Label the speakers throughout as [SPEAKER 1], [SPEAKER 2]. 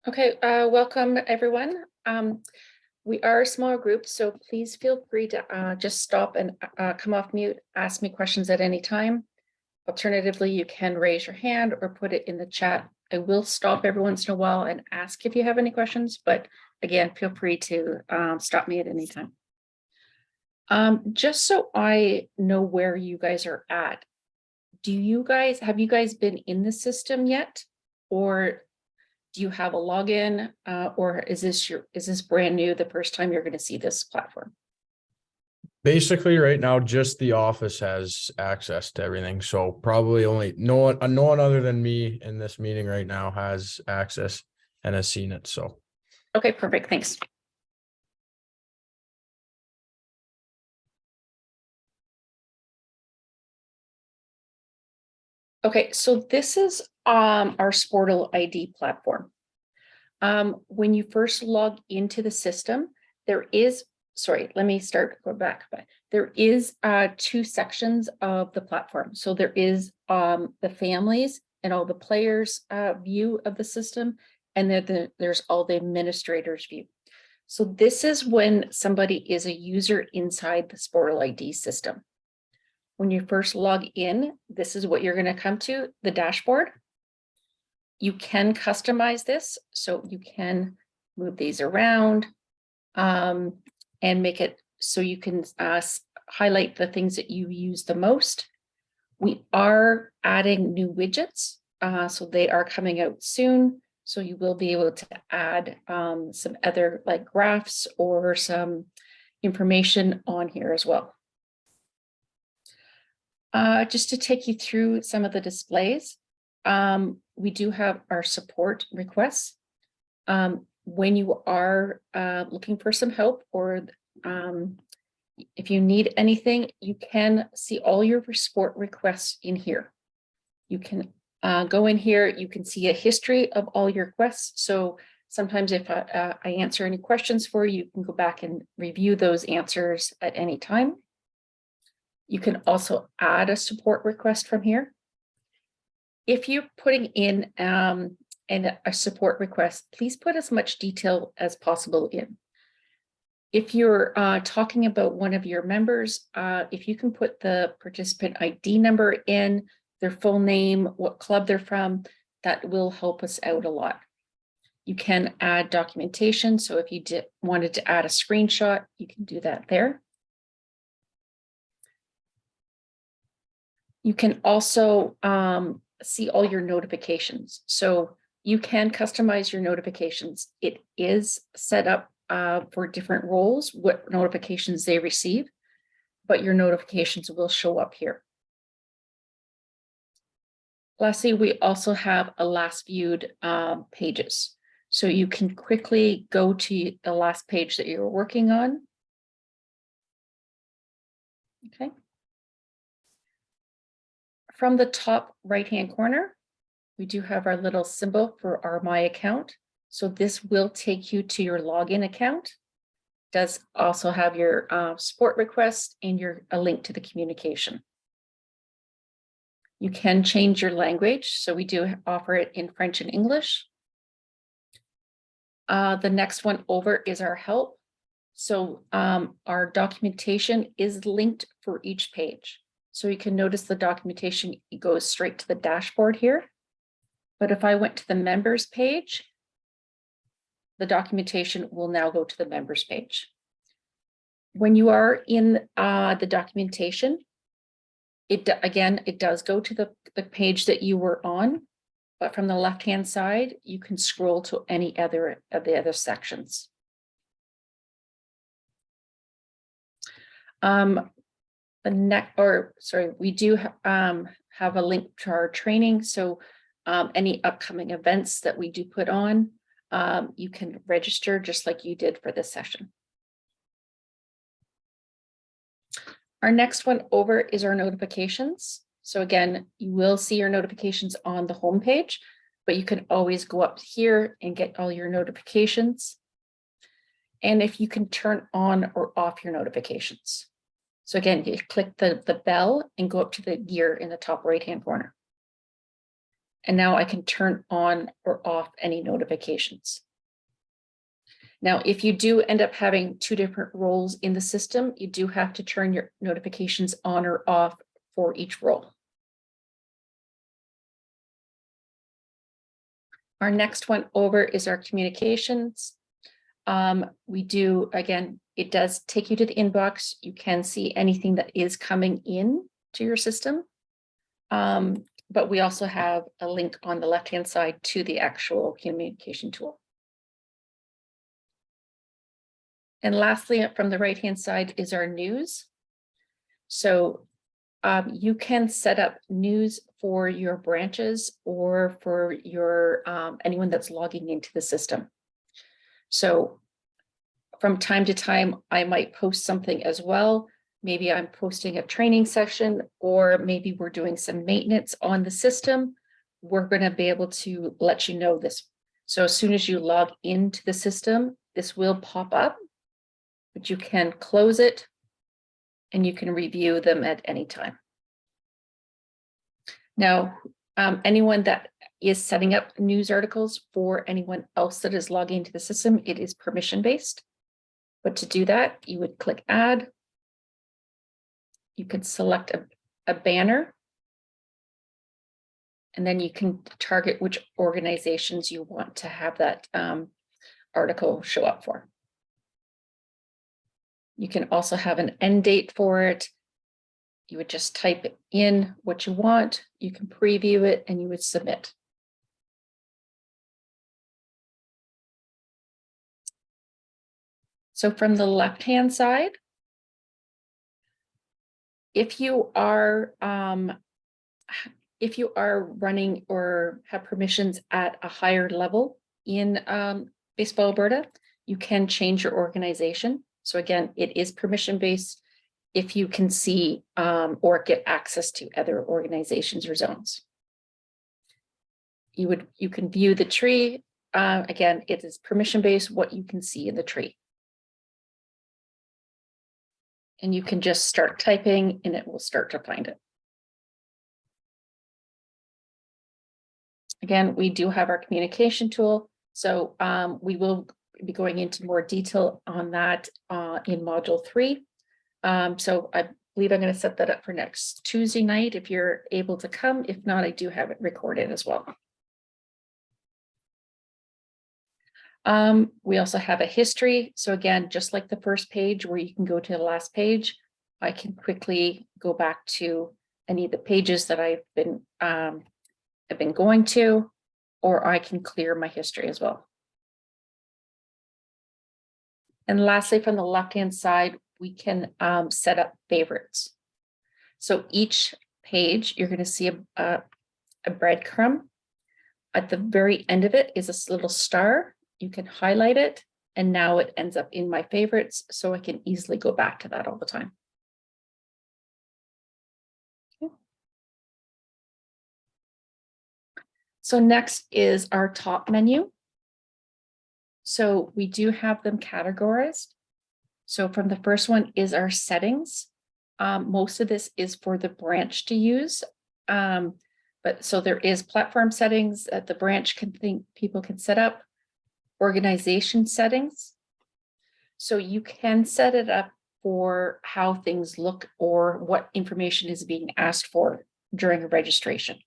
[SPEAKER 1] Okay, welcome everyone. We are a small group, so please feel free to just stop and come off mute, ask me questions at any time. Alternatively, you can raise your hand or put it in the chat. I will stop every once in a while and ask if you have any questions, but again, feel free to stop me at any time. Just so I know where you guys are at, have you guys been in the system yet? Or do you have a login or is this brand new, the first time you're going to see this platform?
[SPEAKER 2] Basically, right now, just the office has access to everything. So probably only no one other than me in this meeting right now has access and has seen it. So
[SPEAKER 1] Okay, perfect. Thanks. Okay, so this is our Spordle ID platform. When you first log into the system, there is, let me start, go back. There is two sections of the platform. So there is the families and all the players view of the system, and then there's all the administrators view. So this is when somebody is a user inside the Spordle ID system. When you first log in, this is what you're going to come to, the dashboard. You can customize this, so you can move these around and make it so you can highlight the things that you use the most. We are adding new widgets, so they are coming out soon. So you will be able to add some other like graphs or some information on here as well. Just to take you through some of the displays, we do have our support requests. When you are looking for some help or if you need anything, you can see all your support requests in here. You can go in here, you can see a history of all your requests. So sometimes if I answer any questions for you, you can go back and review those answers at any time. You can also add a support request from here. If you're putting in a support request, please put as much detail as possible in. If you're talking about one of your members, if you can put the participant ID number in, their full name, what club they're from, that will help us out a lot. You can add documentation. So if you wanted to add a screenshot, you can do that there. You can also see all your notifications. So you can customize your notifications. It is set up for different roles, what notifications they receive, but your notifications will show up here. Lastly, we also have a last viewed pages. So you can quickly go to the last page that you're working on. Okay. From the top right-hand corner, we do have our little symbol for our My Account. So this will take you to your login account. It does also have your support request and a link to the communication. You can change your language. So we do offer it in French and English. The next one over is our help. So our documentation is linked for each page. So you can notice the documentation, it goes straight to the dashboard here. But if I went to the members page, the documentation will now go to the members page. When you are in the documentation, it does go to the page that you were on, but from the left-hand side, you can scroll to any other of the other sections. We do have a link to our training. So any upcoming events that we do put on, you can register just like you did for this session. Our next one over is our notifications. So again, you will see your notifications on the home page, but you can always go up here and get all your notifications. And if you can turn on or off your notifications. So again, you click the bell and go up to the gear in the top right-hand corner. And now I can turn on or off any notifications. Now, if you do end up having two different roles in the system, you do have to turn your notifications on or off for each role. Our next one over is our communications. We do, again, it does take you to the inbox. You can see anything that is coming in to your system. But we also have a link on the left-hand side to the actual communication tool. And lastly, from the right-hand side is our news. So you can set up news for your branches or for your anyone that's logging into the system. So from time to time, I might post something as well. Maybe I'm posting a training session, or maybe we're doing some maintenance on the system. We're going to be able to let you know this. So as soon as you log into the system, this will pop up, but you can close it and you can review them at any time. Now, anyone that is setting up news articles for anyone else that is logging into the system, it is permission-based. But to do that, you would click add. You can select a banner. And then you can target which organizations you want to have that article show up for. You can also have an end date for it. You would just type in what you want. You can preview it and you would submit. So from the left-hand side, if you are running or have permissions at a higher level in Baseball Alberta, you can change your organization. So again, it is permission-based if you can see or get access to other organizations or zones. You can view the tree. Again, it is permission-based what you can see in the tree. And you can just start typing and it will start to find it. Again, we do have our communication tool. So we will be going into more detail on that in module 3. So I believe I'm going to set that up for next Tuesday night if you're able to come. If not, I do have it recorded as well. We also have a history. So again, just like the first page where you can go to the last page, I can quickly go back to any of the pages that I've been going to, or I can clear my history as well. And lastly, from the left-hand side, we can set up favorites. So each page, you're going to see a breadcrumb. At the very end of it is a little star. You can highlight it, and now it ends up in my favorites, so I can easily go back to that all the time. Okay. So next is our top menu. So we do have them categorized. So from the first one is our settings. Most of this is for the branch to use. But so there is platform settings that the branch people can set up. Organization settings. So you can set it up for how things look or what information is being asked for during a registration.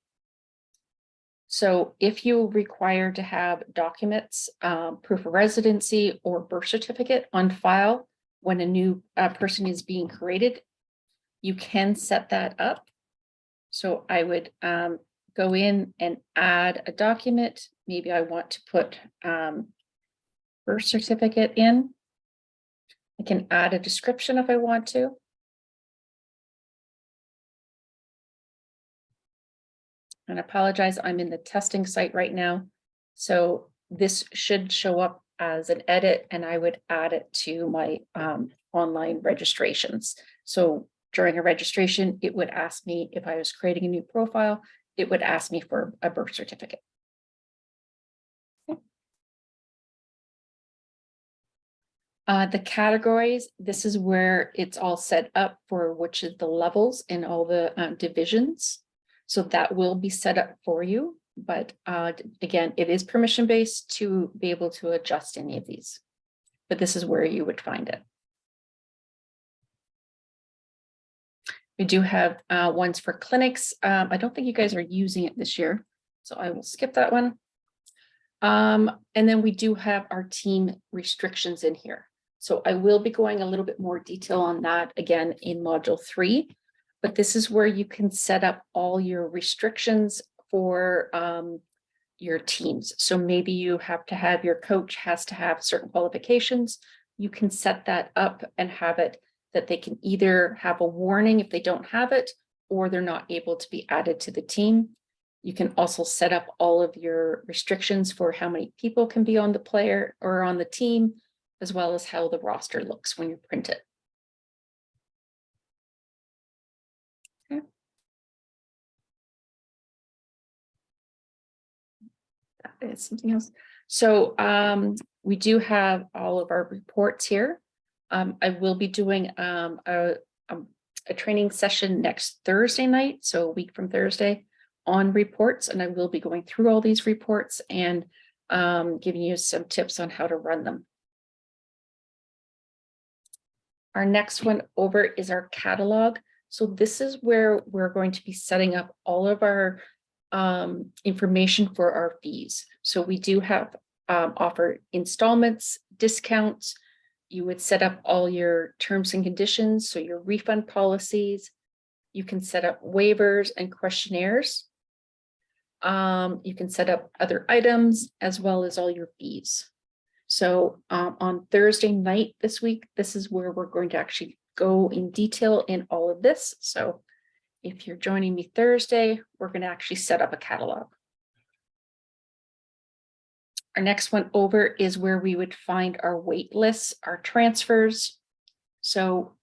[SPEAKER 1] So if you require to have documents, proof of residency or birth certificate on file when a new person is being created, you can set that up. So I would go in and add a document. Maybe I want to put birth certificate in. I can add a description if I want to. And I apologize, I'm in the testing site right now. So this should show up as an edit and I would add it to my online registrations. So during a registration, it would ask me if I was creating a new profile, it would ask me for a birth certificate. The categories, this is where it's all set up for which is the levels in all the divisions. So that will be set up for you. But again, it is permission-based to be able to adjust any of these. But this is where you would find it. We do have ones for clinics. I don't think you guys are using it this year, so I will skip that one. And then we do have our team restrictions in here. So I will be going a little bit more detail on that again in module 3, but this is where you can set up all your restrictions for your teams. So maybe you have to have, your coach has to have certain qualifications. You can set that up and have it that they can either have a warning if they don't have it, or they're not able to be added to the team. You can also set up all of your restrictions for how many people can be on the player or on the team, as well as how the roster looks when you print it. Okay. That is something else. So we do have all of our reports here. I will be doing a training session next Thursday night, so a week from Thursday, on reports, and I will be going through all these reports and giving you some tips on how to run them. Our next one over is our catalog. So this is where we're going to be setting up all of our information for our fees. So we do have offer installments, discounts. You would set up all your terms and conditions, so your refund policies. You can set up waivers and questionnaires. You can set up other items as well as all your fees. So on Thursday night this week, this is where we're going to actually go in detail in all of this. So if you're joining me Thursday, we're going to actually set up a catalog. Our next one over is where we would find our wait lists, our transfers. So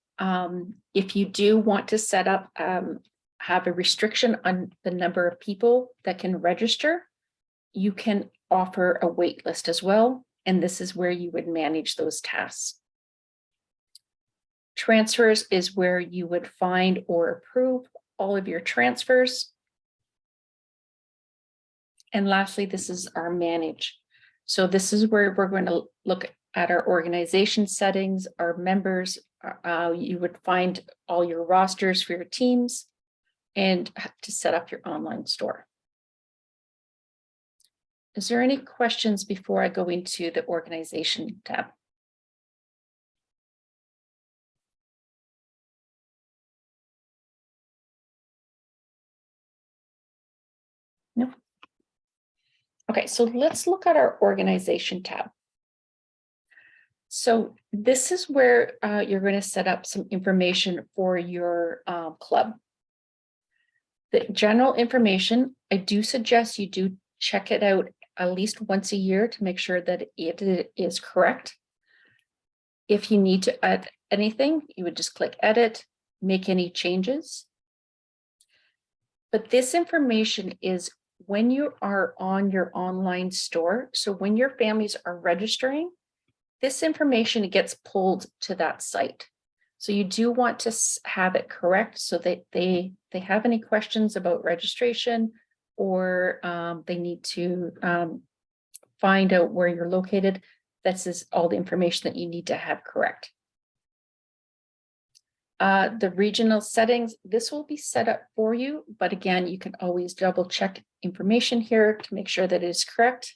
[SPEAKER 1] if you do want to set up, have a restriction on the number of people that can register, you can offer a wait list as well. And this is where you would manage those tasks. Transfers is where you would find or approve all of your transfers. And lastly, this is our manage. So this is where we're going to look at our organization settings, our members. You would find all your rosters for your teams and to set up your online store. Is there any questions before I go into the organization tab? No. Okay, so let's look at our organization tab. So this is where you're going to set up some information for your club. The general information, I do suggest you do check it out at least once a year to make sure that it is correct. If you need to add anything, you would just click edit, make any changes. But this information is when you are on your online store. So when your families are registering, this information gets pulled to that site. So you do want to have it correct so that they have any questions about registration, or they need to find out where you're located. This is all the information that you need to have correct. The regional settings, this will be set up for you, but again, you can always double check information here to make sure that it is correct.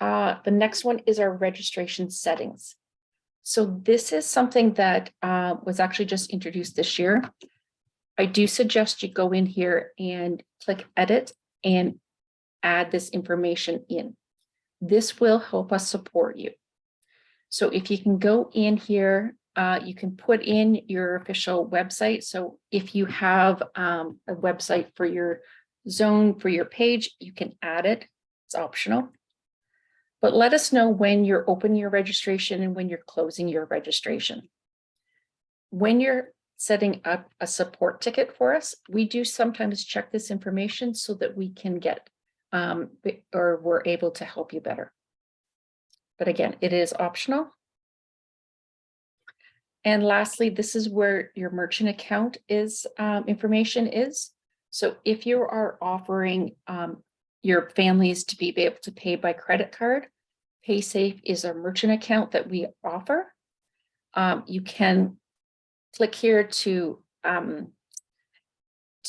[SPEAKER 1] The next one is our registration settings. So this is something that was actually just introduced this year. I do suggest you go in here and click edit and add this information in. This will help us support you. So if you can go in here, you can put in your official website. So if you have a website for your zone, for your page, you can add it. It's optional. But let us know when you're opening your registration and when you're closing your registration. When you're setting up a support ticket for us, we do sometimes check this information so that we can get or we're able to help you better. But again, it is optional. And lastly, this is where your merchant account is information is. So if you are offering your families to be able to pay by credit card, PaySafe is a merchant account that we offer. You can click here to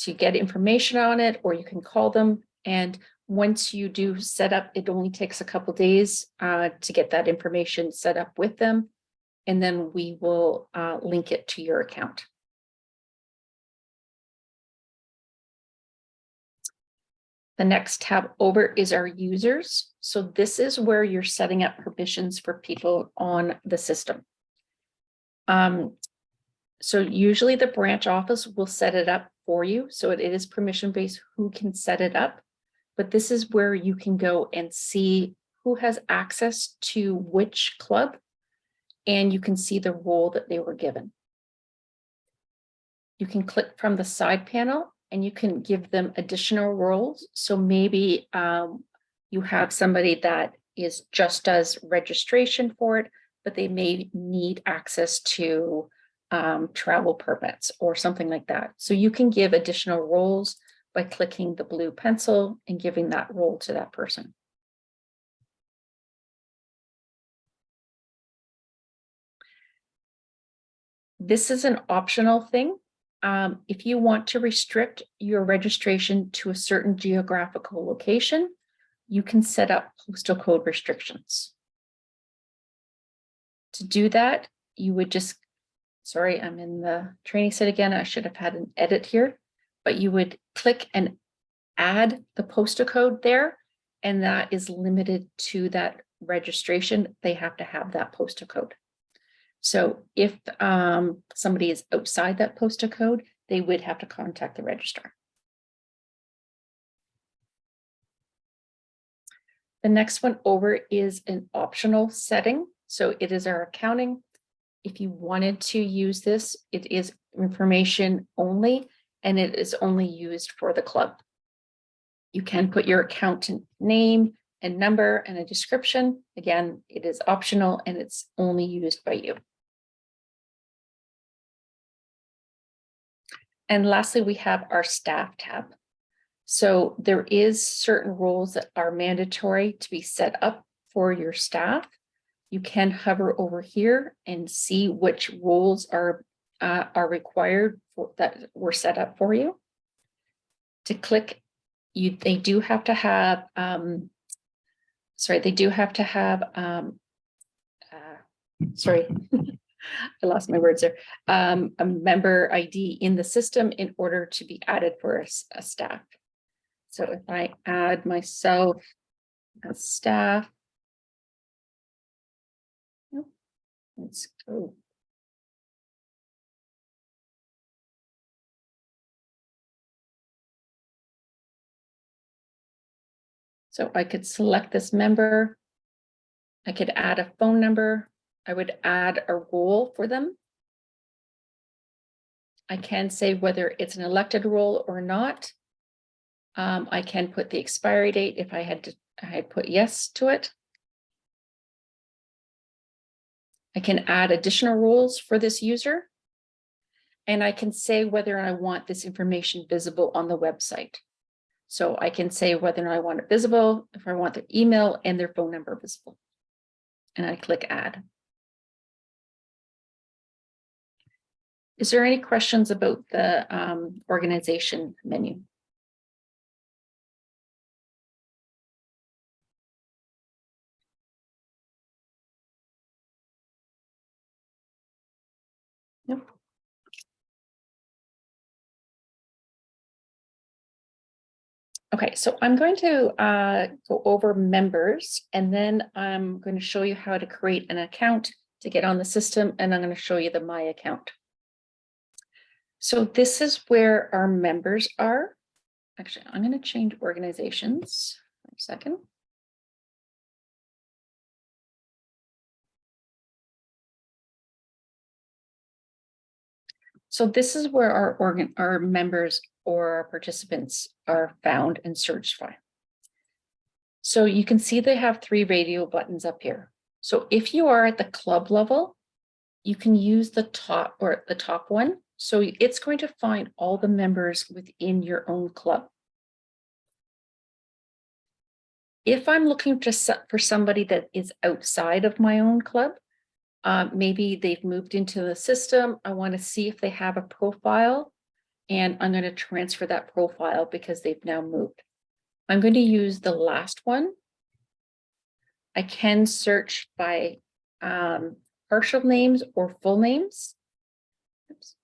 [SPEAKER 1] get information on it, or you can call them. And once you do set up, it only takes a couple days to get that information set up with them. And then we will link it to your account. The next tab over is our users. So this is where you're setting up permissions for people on the system. So usually the branch office will set it up for you. So it is permission-based who can set it up. But this is where you can go and see who has access to which club, and you can see the role that they were given. You can click from the side panel and you can give them additional roles. So maybe you have somebody that is just does registration for it, but they may need access to travel permits or something like that. So you can give additional roles by clicking the blue pencil and giving that role to that person. This is an optional thing. If you want to restrict your registration to a certain geographical location, you can set up postal code restrictions. To do that, you would just, sorry, I'm in the training set again. I should have had an edit here, but you would click and add the postal code there, and that is limited to that registration. They have to have that postal code. So if somebody is outside that postal code, they would have to contact the registrar. The next one over is an optional setting. So it is our accounting. If you wanted to use this, it is information only, and it is only used for the club. You can put your accountant name and number and a description. Again, it is optional and it's only used by you. And lastly, we have our staff tab. So there is certain roles that are mandatory to be set up for your staff. You can hover over here and see which roles are required for that were set up for you. To click, they do have to have, they do have to have, I lost my words there, a member ID in the system in order to be added for a staff. So if I add myself as staff, let's go. So I could select this member. I could add a phone number. I would add a role for them. I can say whether it's an elected role or not. I can put the expiry date if I had put yes to it. I can add additional roles for this user. And I can say whether I want this information visible on the website. So I can say whether I want it visible, if I want their email and their phone number visible. And I click add. Is there any questions about the organization menu? Nope. Okay, so I'm going to go over members, and then I'm going to show you how to create an account to get on the system, and I'm going to show you the My Account. So this is where our members are. Actually, I'm going to change organizations for a second. So this is where our members or our participants are found and searched by. So you can see they have 3 radio buttons up here. So if you are at the club level, you can use the top one. So it's going to find all the members within your own club. If I'm looking for somebody that is outside of my own club, maybe they've moved into the system. I want to see if they have a profile, and I'm going to transfer that profile because they've now moved. I'm going to use the last one. I can search by partial names or full names. Oops.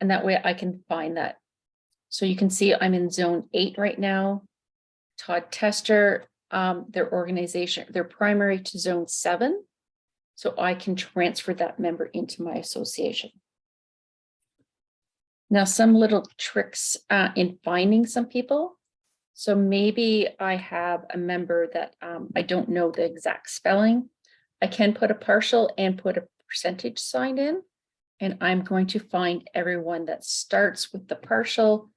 [SPEAKER 1] And that way I can find that. So you can see I'm in zone 8 right now. Todd Tester, their organization, they're primary to zone 7. So I can transfer that member into my association. Now, some little tricks in finding some people. So maybe I have a member that I don't know the exact spelling. I can put a partial and put a percentage sign in, and I'm going to find everyone that starts with the partial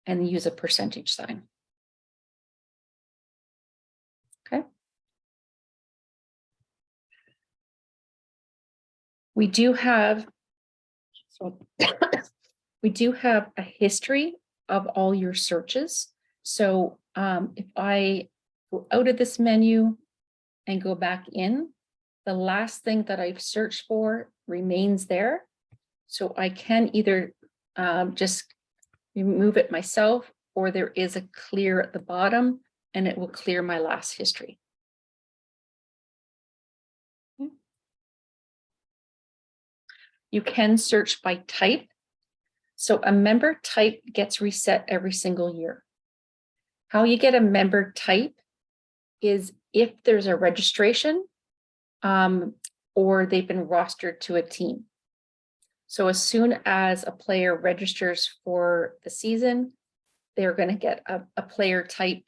[SPEAKER 1] and use a percentage sign. Okay. We do have, we do have a history of all your searches. So if I go out of this menu and go back in, the last thing that I've searched for remains there. So I can either just remove it myself, or there is a clear at the bottom and it will clear my last history. Okay. You can search by type. So a member type gets reset every single year. How you get a member type is if there's a registration or they've been rostered to a team. So as soon as a player registers for the season, they're going to get a player type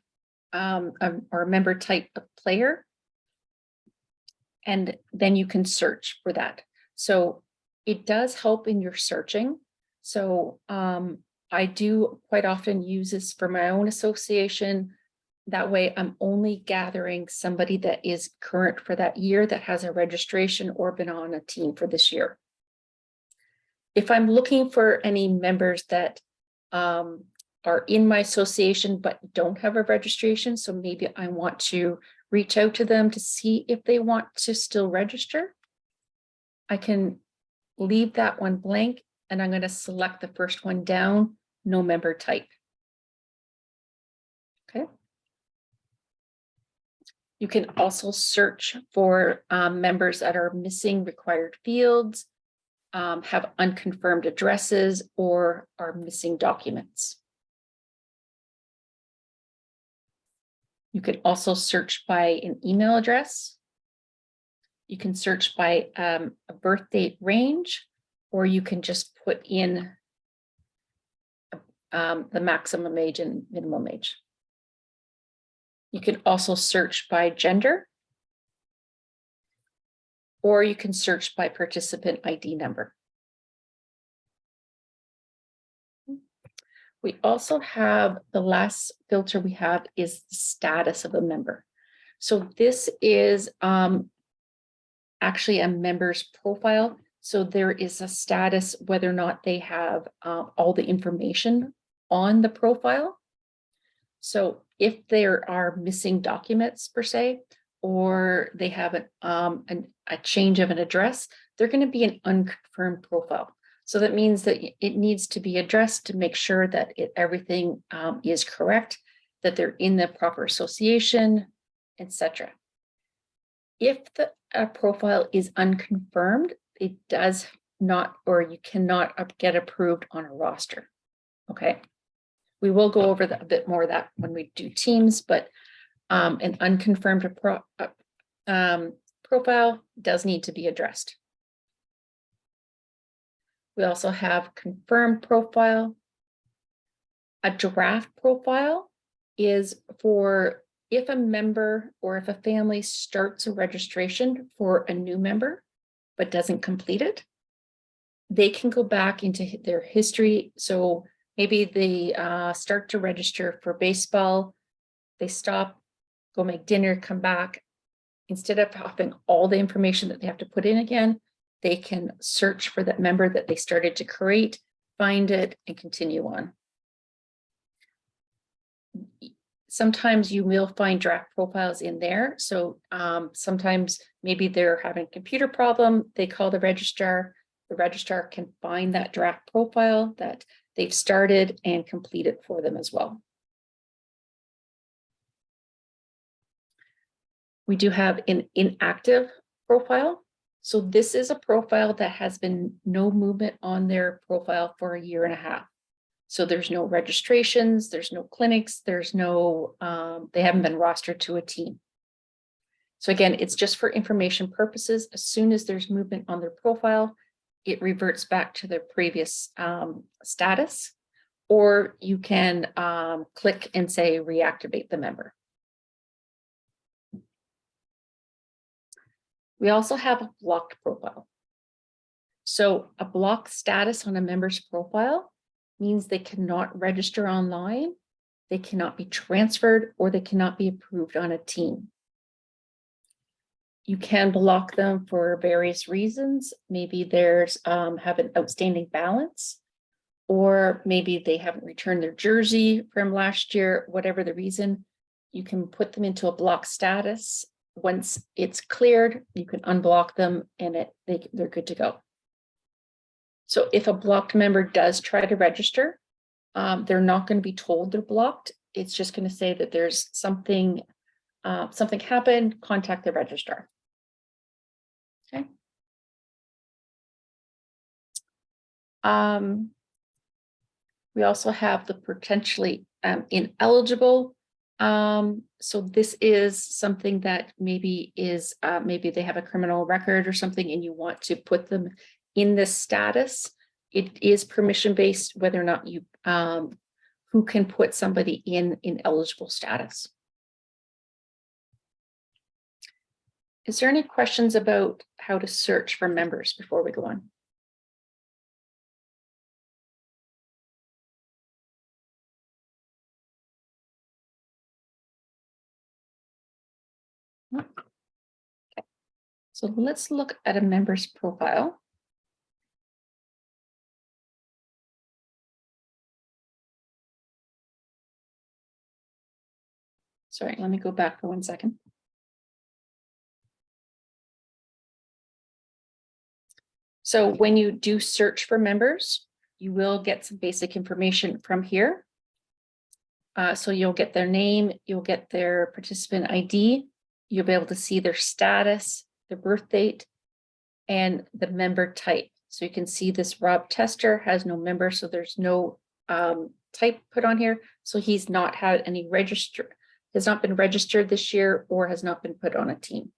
[SPEAKER 1] or a member type of player. And then you can search for that. So it does help in your searching. So I do quite often use this for my own association. That way I'm only gathering somebody that is current for that year that has a registration or been on a team for this year. If I'm looking for any members that are in my association but don't have a registration, so maybe I want to reach out to them to see if they want to still register, I can leave that one blank and I'm going to select the first one down, no member type. Okay. You can also search for members that are missing required fields, have unconfirmed addresses, or are missing documents. You can also search by an email address. You can search by a birth date range, or you can just put in the maximum age and minimum age. You can also search by gender, or you can search by participant ID number. We also have the last filter we have is the status of a member. So this is actually a member's profile. So there is a status whether or not they have all the information on the profile. So if there are missing documents per se, or they have a change of an address, they're going to be an unconfirmed profile. So that means that it needs to be addressed to make sure that everything is correct, that they're in the proper association, etc. If the profile is unconfirmed, it does not, or you cannot get approved on a roster. Okay. We will go over a bit more of that when we do teams, but an unconfirmed profile does need to be addressed. We also have confirmed profile. A draft profile is for if a member or if a family starts a registration for a new member, but doesn't complete it, they can go back into their history. So maybe they start to register for baseball, they stop, go make dinner, come back, instead of having all the information that they have to put in again, they can search for that member that they started to create, find it, and continue on. Sometimes you will find draft profiles in there. So sometimes maybe they're having a computer problem, they call the registrar can find that draft profile that they've started and complete it for them as well. We do have an inactive profile. So this is a profile that has been no movement on their profile for 1.5 years. So there's no registrations, there's no clinics, there's no, they haven't been rostered to a team. So again, it's just for information purposes. As soon as there's movement on their profile, it reverts back to their previous status, or you can click and say reactivate the member. We also have a blocked profile. So a blocked status on a member's profile means they cannot register online, they cannot be transferred, or they cannot be approved on a team. You can block them for various reasons. Maybe there's have an outstanding balance, or maybe they haven't returned their jersey from last year, whatever the reason. You can put them into a block status. Once it's cleared, you can unblock them and they're good to go. So if a blocked member does try to register, they're not going to be told they're blocked. It's just going to say that there's something happened, contact the registrar. Okay. We also have the potentially ineligible. So this is something that maybe is, maybe they have a criminal record or something and you want to put them in this status. It is permission-based whether or not you, who can put somebody in ineligible status. Is there any questions about how to search for members before we go on? Okay. So let's look at a member's profile. Sorry, let me go back for 1 second. So when you do search for members, you will get some basic information from here. So you'll get their name, you'll get their participant ID, you'll be able to see their status, their birth date, and the member type. So you can see this Rob Tester has no member, so there's no type put on here. So he's not had any has not been registered this year or has not been put on a team.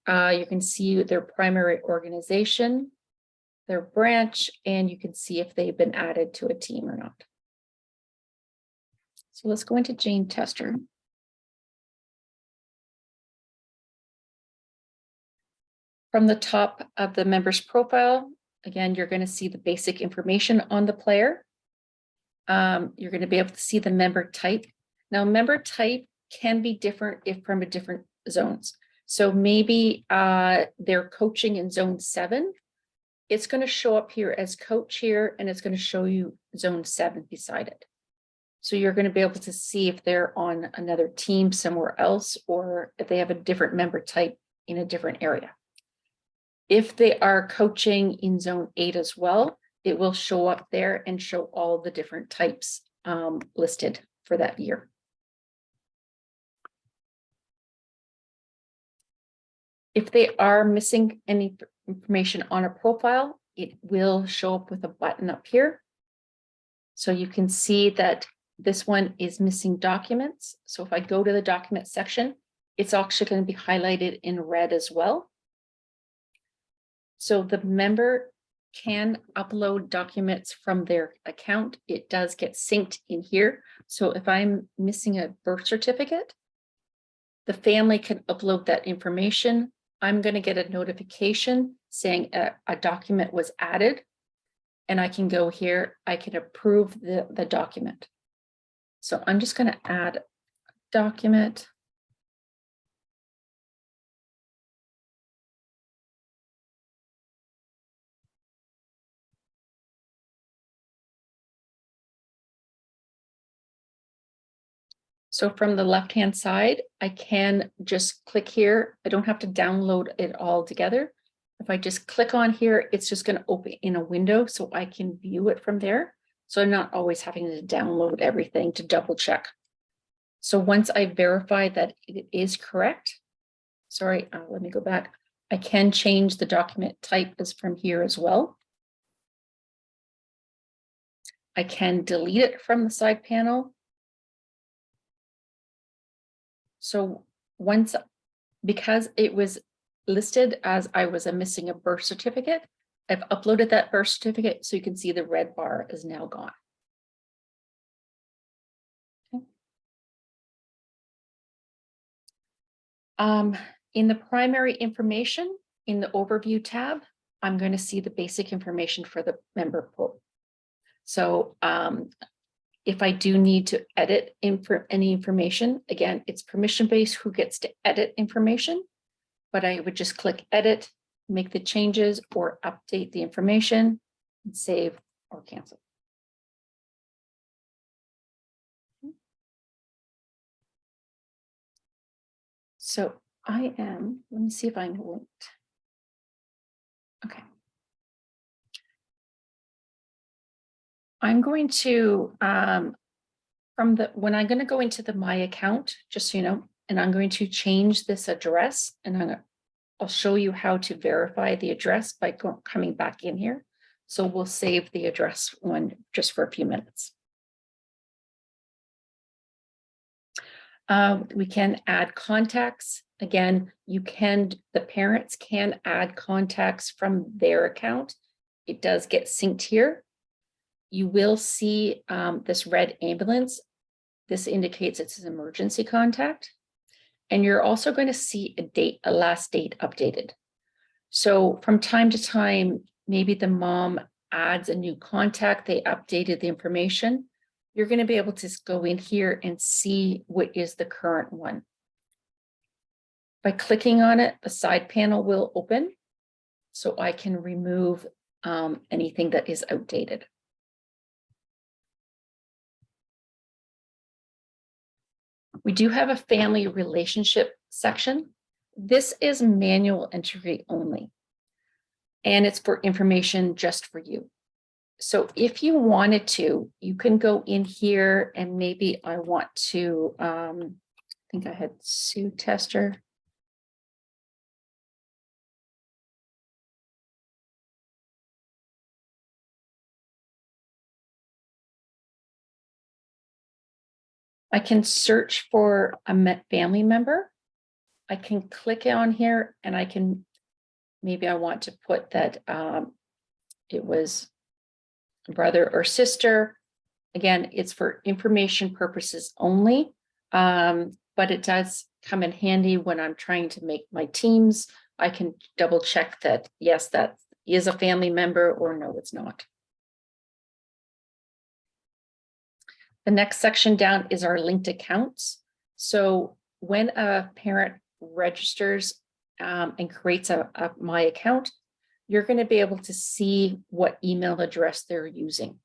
[SPEAKER 1] You can see their primary organization, their branch, and you can see if they've been added to a team or not. So let's go into Jane Tester. From the top of the member's profile, again, you're going to see the basic information on the player. You're going to be able to see the member type. Now, member type can be different if from a different zones. So maybe they're coaching in zone 7. It's going to show up here as coach here, and it's going to show you zone 7 beside it. So you're going to be able to see if they're on another team somewhere else, or if they have a different member type in a different area. If they are coaching in zone 8 as well, it will show up there and show all the different types listed for that year. If they are missing any information on a profile, it will show up with a button up here. So you can see that this one is missing documents. So if I go to the document section, it's actually going to be highlighted in red as well. So the member can upload documents from their account. It does get synced in here. So if I'm missing a birth certificate, the family can upload that information. I'm going to get a notification saying a document was added, and I can go here. I can approve the document. So I'm just going to add a document. So from the left-hand side, I can just click here. I don't have to download it all together. If I just click on here, it's just going to open in a window so I can view it from there. So I'm not always having to download everything to double check. So once I verify that it is correct, sorry, let me go back. I can change the document type as from here as well. I can delete it from the side panel. So once, because it was listed as I was missing a birth certificate, I've uploaded that birth certificate so you can see the red bar is now gone. Okay. In the primary information, in the overview tab, I'm going to see the basic information for the member pool. So if I do need to edit any information, again, it's permission-based who gets to edit information, but I would just click edit, make the changes or update the information and save or cancel. So let me see if I'm linked. Okay. I'm going to, when I'm going to go into my account, just so you know, and I'm going to change this address and I'll show you how to verify the address by coming back in here. So we'll save the address one just for a few minutes. We can add contacts. Again, the parents can add contacts from their account. It does get synced here. You will see this red ambulance. This indicates it's an emergency contact. And you're also going to see a last date updated. So from time to time, maybe the mom adds a new contact, they updated the information. You're going to be able to go in here and see what is the current one. By clicking on it, the side panel will open, so I can remove anything that is outdated. We do have a family relationship section. This is manual entry only, and it's for information just for you. So if you wanted to, you can go in here and maybe I want to, I think I had Sue Tester. I can search for a family member. I can click on here and maybe I want to put that it was brother or sister. Again, it's for information purposes only, but it does come in handy when I'm trying to make my teams. I can double check that, yes, that is a family member or no, it's not. The next section down is our linked accounts. So when a parent registers and creates my account, you're going to be able to see what email address they're using.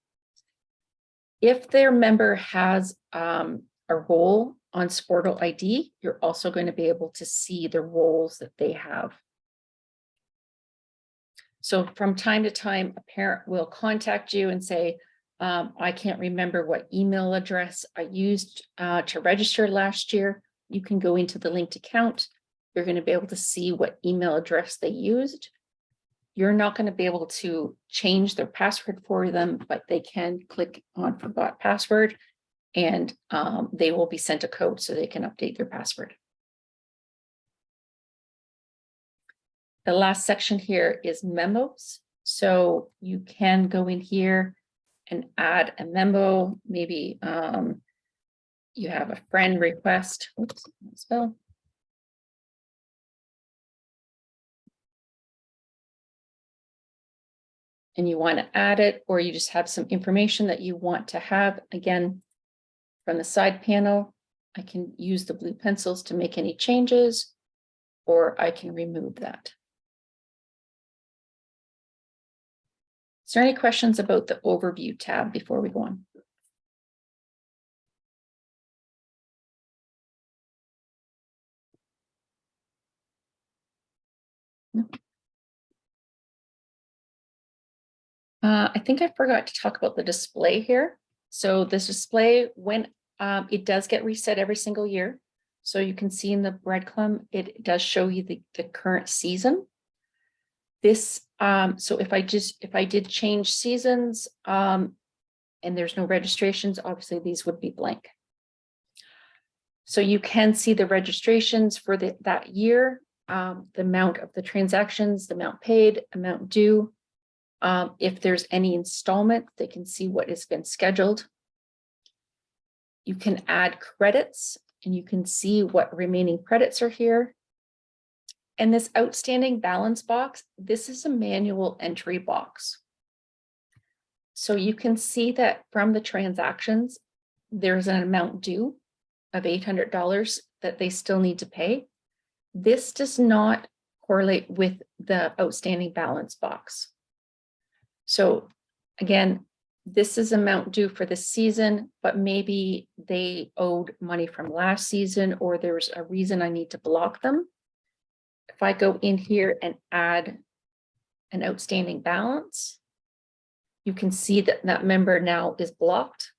[SPEAKER 1] If their member has a role on Spordle ID, you're also going to be able to see the roles that they have. So from time to time, a parent will contact you and say, I can't remember what email address I used to register last year. You can go into the linked account. You're going to be able to see what email address they used. You're not going to be able to change their password for them, but they can click on forgot password and they will be sent a code so they can update their password. The last section here is memos. So you can go in here and add a memo. Maybe you have a friend request. Oops, spell. And you want to add it, or you just have some information that you want to have. Again, from the side panel, I can use the blue pencils to make any changes, or I can remove that. Is there any questions about the overview tab before we go on? I think I forgot to talk about the display here. So this display, when it does get reset every single year. So you can see in the breadcrumb, it does show you the current season. This, so if I did change seasons, and there's no registrations, obviously these would be blank. So you can see the registrations for that year, the amount of the transactions, the amount paid, amount due. If there's any installment, they can see what has been scheduled. You can add credits and you can see what remaining credits are here. And this outstanding balance box, this is a manual entry box. So you can see that from the transactions, there's an amount due of $800 that they still need to pay. This does not correlate with the outstanding balance box. So again, this is amount due for this season, but maybe they owed money from last season, or there's a reason I need to block them. If I go in here and add an outstanding balance, you can see that that member now is blocked.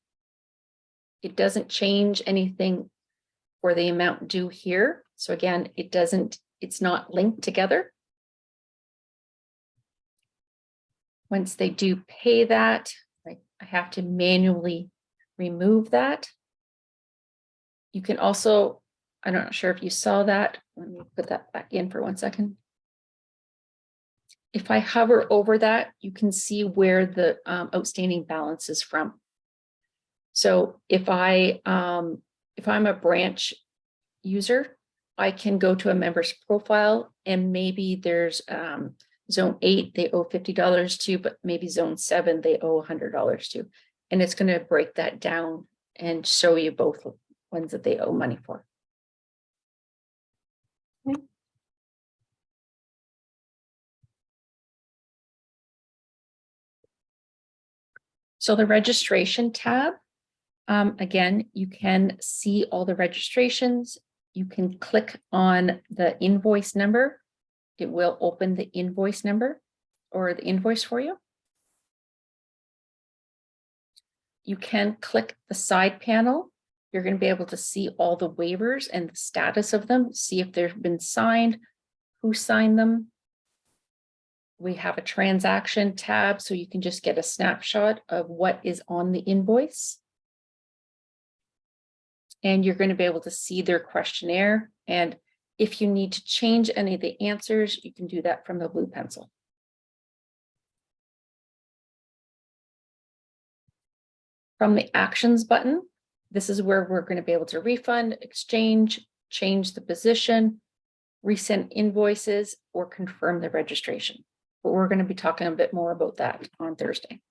[SPEAKER 1] It doesn't change anything for the amount due here. So again, it's not linked together. Once they do pay that, I have to manually remove that. You can also, I'm not sure if you saw that. Let me put that back in for 1 second. If I hover over that, you can see where the outstanding balance is from. So if I'm a branch user, I can go to a member's profile and maybe there's zone 8, they owe $50 to, but maybe zone 7, they owe $100 to. And it's going to break that down and show you both ones that they owe money for. Okay. So the registration tab, again, you can see all the registrations. You can click on the invoice number. It will open the invoice number or the invoice for you. You can click the side panel. You're going to be able to see all the waivers and the status of them, see if they've been signed, who signed them. We have a transaction tab, so you can just get a snapshot of what is on the invoice. And you're going to be able to see their questionnaire. And if you need to change any of the answers, you can do that from the blue pencil. From the actions button, this is where we're going to be able to refund, exchange, change the position, resend invoices, or confirm the registration. But we're going to be talking a bit more about that on Thursday.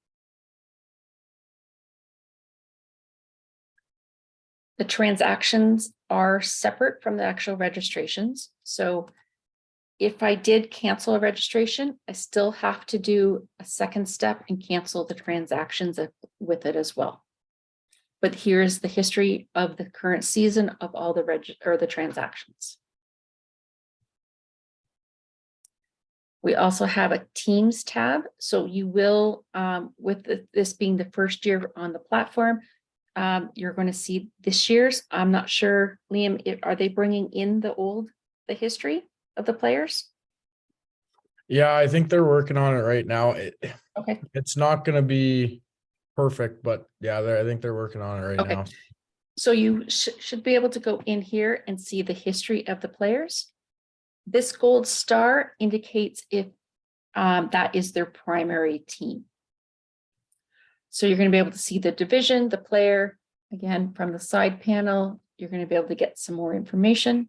[SPEAKER 1] The transactions are separate from the actual registrations. So if I did cancel a registration, I still have to do a second step and cancel the transactions with it as well. But here's the history of the current season of all the transactions. We also have a Teams tab. So you will, with this being the first year on the platform, you're going to see this year's. I'm not sure, Liam, are they bringing in the history of the players?
[SPEAKER 2] Yeah, I think they're working on it right now.
[SPEAKER 1] Okay.
[SPEAKER 2] It's not going to be perfect, but yeah, I think they're working on it right now.
[SPEAKER 1] So you should be able to go in here and see the history of the players. This gold star indicates if that is their primary team. So you're going to be able to see the division, the player, again, from the side panel. You're going to be able to get some more information.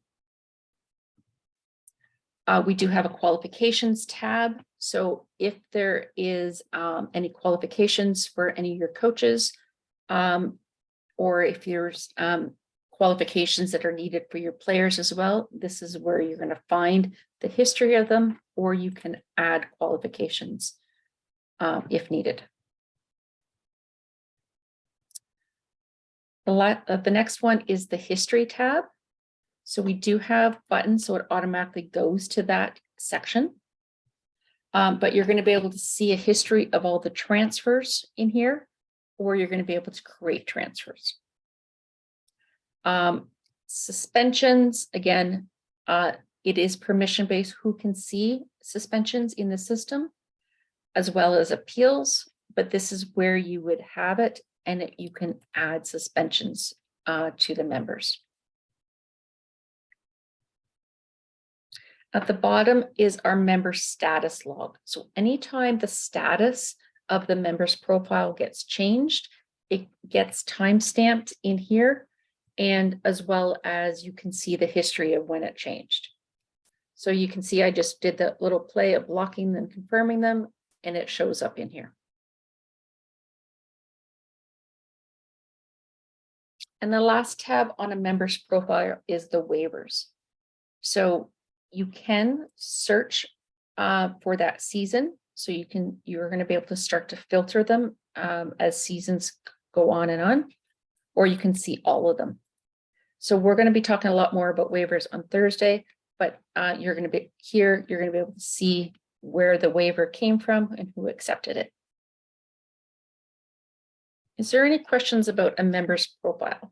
[SPEAKER 1] We do have a qualifications tab. So if there is any qualifications for any of your coaches, or if there's qualifications that are needed for your players as well, this is where you're going to find the history of them, or you can add qualifications if needed. The next one is the history tab. So we do have buttons, so it automatically goes to that section. But you're going to be able to see a history of all the transfers in here, or you're going to be able to create transfers. Suspensions, again, it is permission-based who can see suspensions in the system, as well as appeals, but this is where you would have it, and you can add suspensions to the members. At the bottom is our member status log. So anytime the status of the member's profile gets changed, it gets time-stamped in here, and as well as you can see the history of when it changed. So you can see I just did the little play of blocking them, confirming them, and it shows up in here. And the last tab on a member's profile is the waivers. So you can search for that season. So you're going to be able to start to filter them as seasons go on and on, or you can see all of them. So we're going to be talking a lot more about waivers on Thursday, but you're going to be here, you're going to be able to see where the waiver came from and who accepted it. Is there any questions about a member's profile?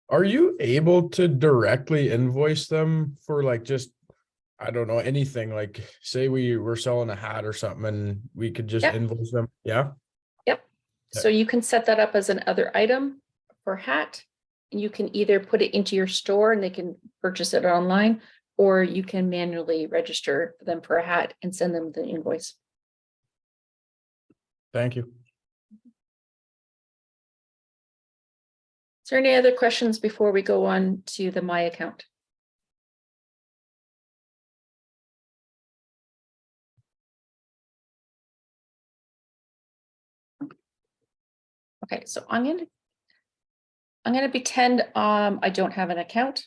[SPEAKER 2] Are you able to directly invoice them for like just, I don't know, anything, like say we were selling a hat or something and we could just invoice them? Yeah.
[SPEAKER 1] Yep. So you can set that up as an other item for hat, and you can either put it into your store and they can purchase it online, or you can manually register them for a hat and send them the invoice.
[SPEAKER 2] Thank you.
[SPEAKER 1] Is there any other questions before we go on to the My Account? Okay, so I'm gonna pretend I don't have an account.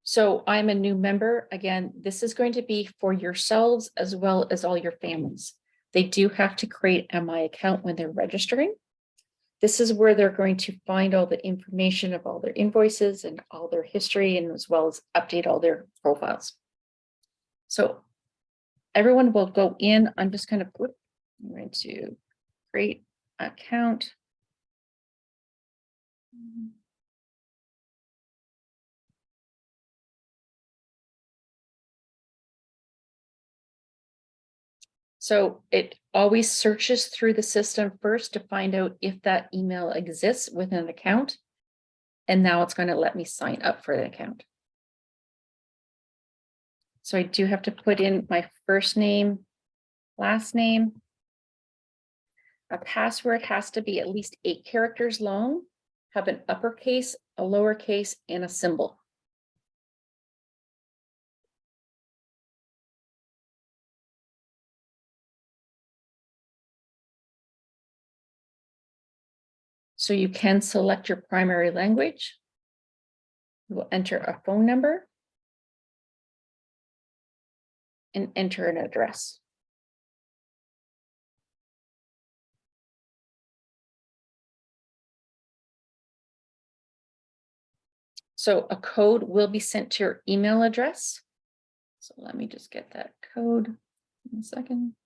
[SPEAKER 1] So I'm a new member. Again, this is going to be for yourselves as well as all your families. They do have to create a My Account when they're registering. This is where they're going to find all the information of all their invoices and all their history, and as well as update all their profiles. So everyone will go in. I'm just going to create account. So it always searches through the system first to find out if that email exists within an account. And now it's going to let me sign up for the account. So I do have to put in my first name, last name. A password has to be at least 8 characters long, have an uppercase, a lowercase, and a symbol. So you can select your primary language. You will enter a phone number and enter an address. So a code will be sent to your email address. So let me just get that code in a second.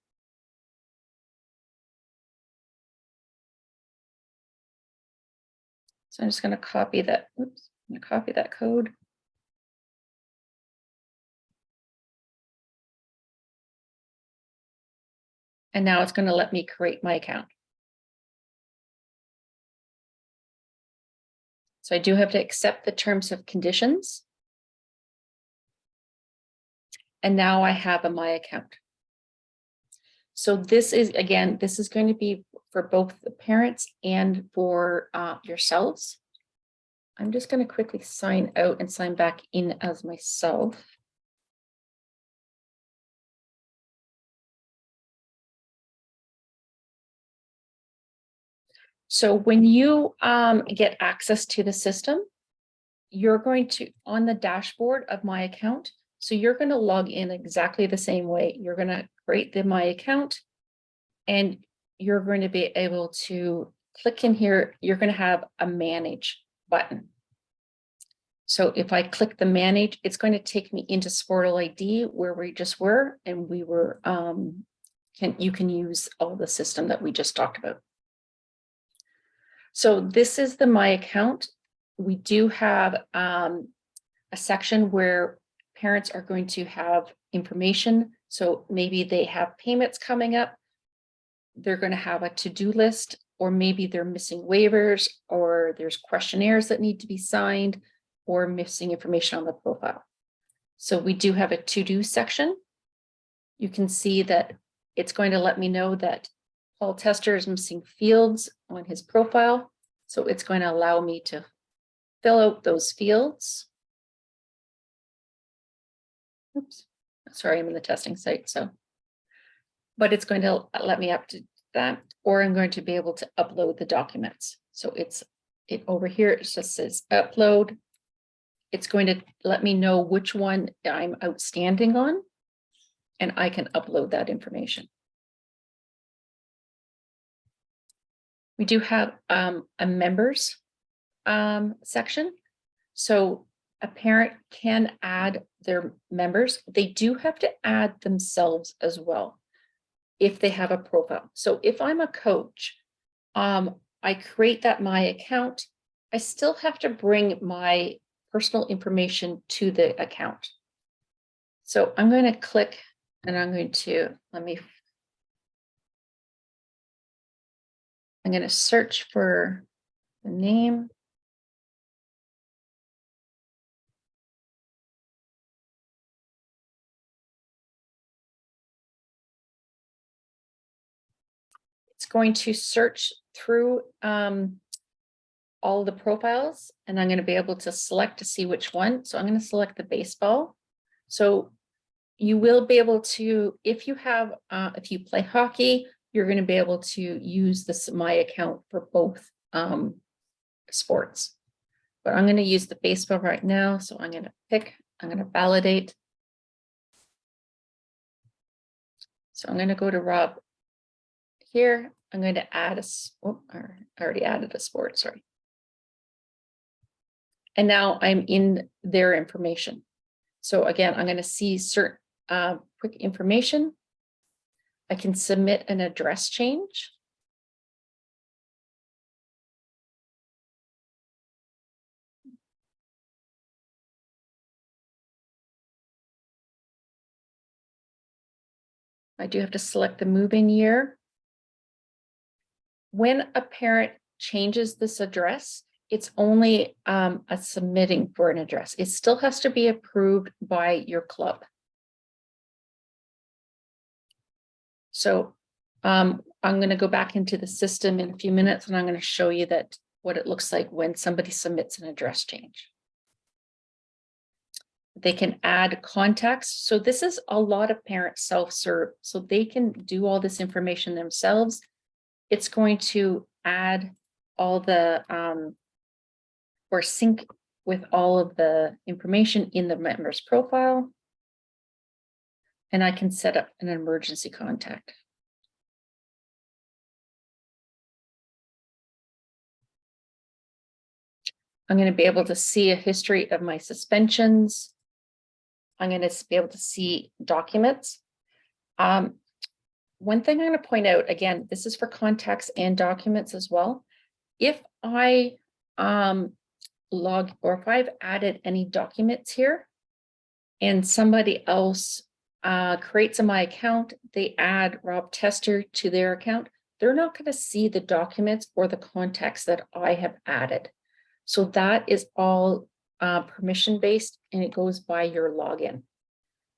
[SPEAKER 1] So I'm just going to copy that. Oops, I'm going to copy that code. And now it's going to let me create my account. So I do have to accept the terms of conditions. And now I have a My Account. So this is, again, this is going to be for both the parents and for yourselves. I'm just going to quickly sign out and sign back in as myself. So when you get access to the system, you're going to, on the dashboard of My Account, so you're going to log in exactly the same way. You're going to create the My Account, and you're going to be able to click in here. You're going to have a Manage button. So if I click the manage, it's going to take me into Spordle ID where we just were, and we were, you can use all the system that we just talked about. So this is the My Account. We do have a section where parents are going to have information. So maybe they have payments coming up. They're going to have a to-do list, or maybe they're missing waivers, or there's questionnaires that need to be signed, or missing information on the profile. So we do have a to-do section. You can see that it's going to let me know that Paul Tester is missing fields on his profile. So it's going to allow me to fill out those fields. Oops, sorry, I'm in the testing site. So, but it's going to let me up to that, or I'm going to be able to upload the documents. So it over here, it just says upload. It's going to let me know which one I'm outstanding on, and I can upload that information. We do have a members section. So a parent can add their members. They do have to add themselves as well if they have a profile. So if I'm a coach, I create that My Account. I still have to bring my personal information to the account. So I'm going to click, and I'm going to, I'm going to search for the name. It's going to search through all the profiles, and I'm going to be able to select to see which one. So I'm going to select the baseball. So you will be able to, if you have, if you play hockey, you're going to be able to use this My Account for both sports. But I'm going to use the baseball right now. So I'm going to pick, I'm going to validate. So I'm going to go to Rob here. I'm going to add I already added a sport, sorry. And now I'm in their information. So again, I'm going to see certain quick information. I can submit an address change. I do have to select the move-in year. When a parent changes this address, it's only a submitting for an address. It still has to be approved by your club. So I'm going to go back into the system in a few minutes, and I'm going to show you that what it looks like when somebody submits an address change. They can add contacts. So this is a lot of parents self-serve, so they can do all this information themselves. It's going to add all the or sync with all of the information in the member's profile. And I can set up an emergency contact. I'm going to be able to see a history of my suspensions. I'm going to be able to see documents. One thing I'm going to point out, again, this is for contacts and documents as well. If I log, or if I've added any documents here and somebody else creates a My Account, they add Rob Tester to their account, they're not going to see the documents or the contacts that I have added. So that is all permission based, and it goes by your login.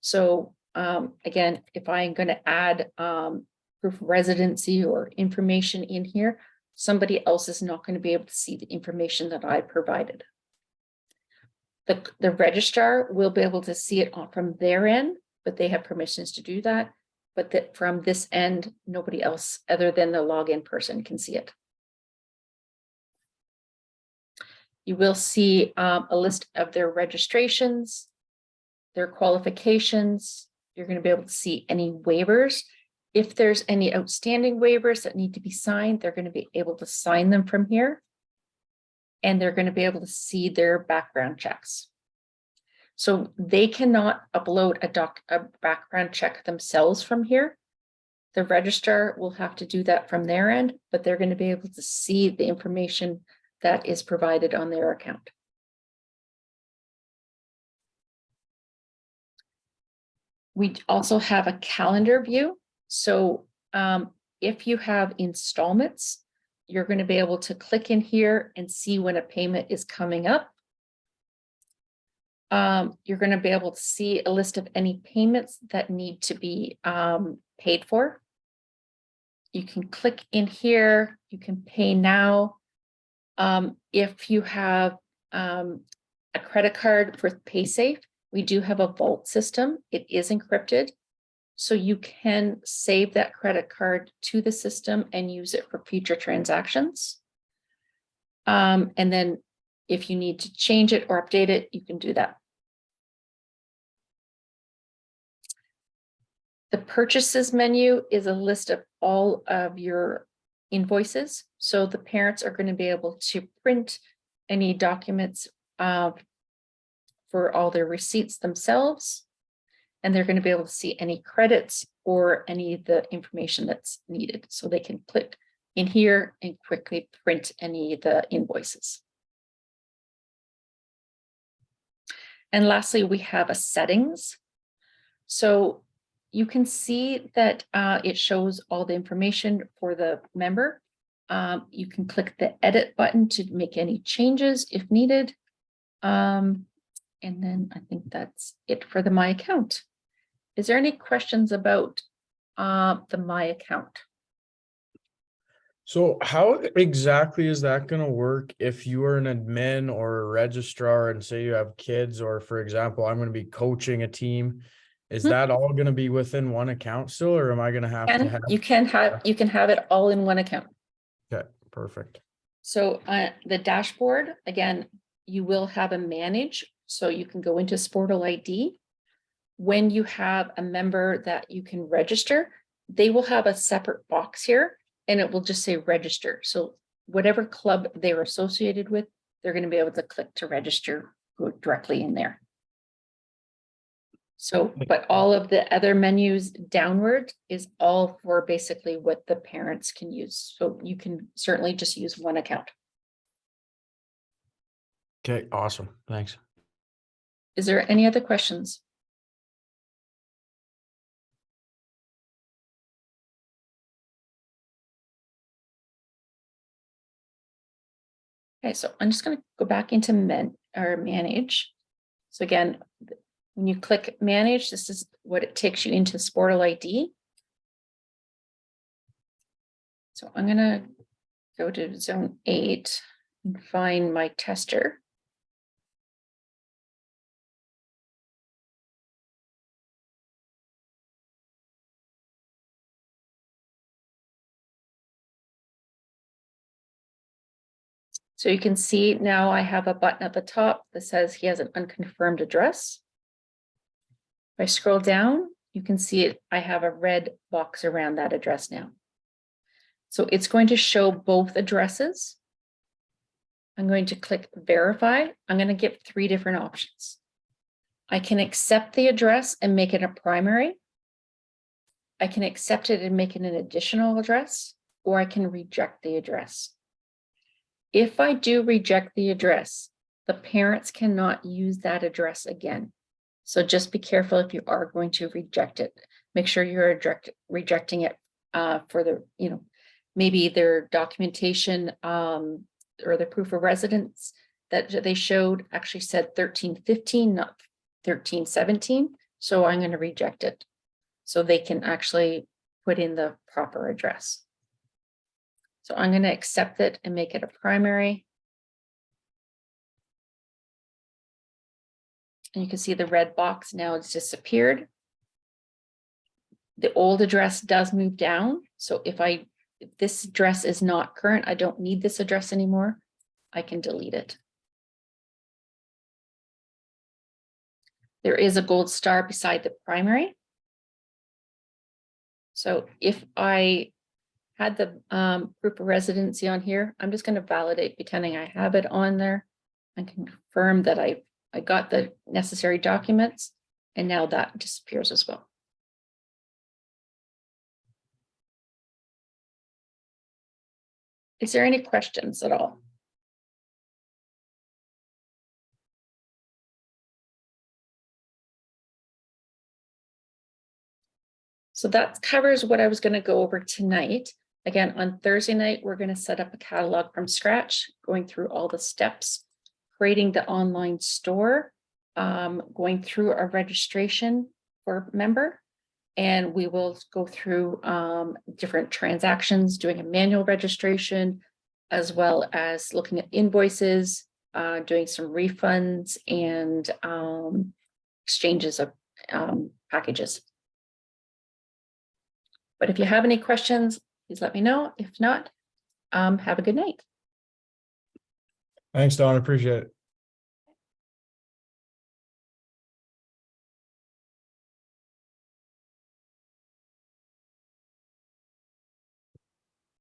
[SPEAKER 1] So again, if I'm going to add proof of residency or information in here, somebody else is not going to be able to see the information that I provided. The registrar will be able to see it from their end, but they have permissions to do that. But that from this end, nobody else other than the login person can see it. You will see a list of their registrations, their qualifications. You're going to be able to see any waivers. If there's any outstanding waivers that need to be signed, they're going to be able to sign them from here. and they're going to be able to see their background checks. So they cannot upload a background check themselves from here. The registrar will have to do that from their end, but they're going to be able to see the information that is provided on their account. We also have a calendar view. So if you have installments, you're going to be able to click in here and see when a payment is coming up. You're going to be able to see a list of any payments that need to be paid for. You can click in here, you can pay now. If you have a credit card for PaySafe, we do have a vault system. It is encrypted. So you can save that credit card to the system and use it for future transactions. And then if you need to change it or update it, you can do that. The purchases menu is a list of all of your invoices. So the parents are going to be able to print any documents for all their receipts themselves. And they're going to be able to see any credits or any of the information that's needed. So they can click in here and quickly print any of the invoices. And lastly, we have a settings. So you can see that it shows all the information for the member. You can click the edit button to make any changes if needed. And then I think that's it for the My Account. Is there any questions about the My Account?
[SPEAKER 2] So how exactly is that going to work if you are an admin or a registrar and say you have kids, or for example, I'm going to be coaching a team? Is that all going to be within one account still, or am I going to have to have?
[SPEAKER 1] You can have it all in one account.
[SPEAKER 2] Okay, perfect.
[SPEAKER 1] So the dashboard, again, you will have a manage. So you can go into Spordle ID. When you have a member that you can register, they will have a separate box here and it will just say register. So whatever club they're associated with, they're going to be able to click to register, go directly in there. So, but all of the other menus downward is all for basically what the parents can use. So you can certainly just use one account.
[SPEAKER 2] Okay, awesome. Thanks.
[SPEAKER 1] Is there any other questions? Okay, so I'm just going to go back into manage. So again, when you click manage, this is what it takes you into Spordle ID. So I'm going to go to zone 8 and find my tester. So you can see now I have a button at the top that says he has an unconfirmed address. If I scroll down, you can see it. I have a red box around that address now. So it's going to show both addresses. I'm going to click verify. I'm going to give 3 different options. I can accept the address and make it a primary. I can accept it and make it an additional address, or I can reject the address. If I do reject the address, the parents cannot use that address again. So just be careful if you are going to reject it. Make sure you're rejecting it for the, maybe their documentation or the proof of residence that they showed actually said 1315, not 1317. So I'm going to reject it so they can actually put in the proper address. So I'm going to accept it and make it a primary. And you can see the red box now it's disappeared. The old address does move down. So if this address is not current, I don't need this address anymore, I can delete it. There is a gold star beside the primary. So if I had the proof of residency on here. I'm just going to validate pretending I have it on there and confirm that I got the necessary documents, and now that disappears as well. Is there any questions at all? So that covers what I was going to go over tonight. Again, on Thursday night, we're going to set up a catalog from scratch, going through all the steps, creating the online store, going through our registration for member, and we will go through different transactions, doing a manual registration, as well as looking at invoices, doing some refunds and exchanges of packages. But if you have any questions, please let me know. If not, have a good night.
[SPEAKER 2] Thanks, Dawn. Appreciate it.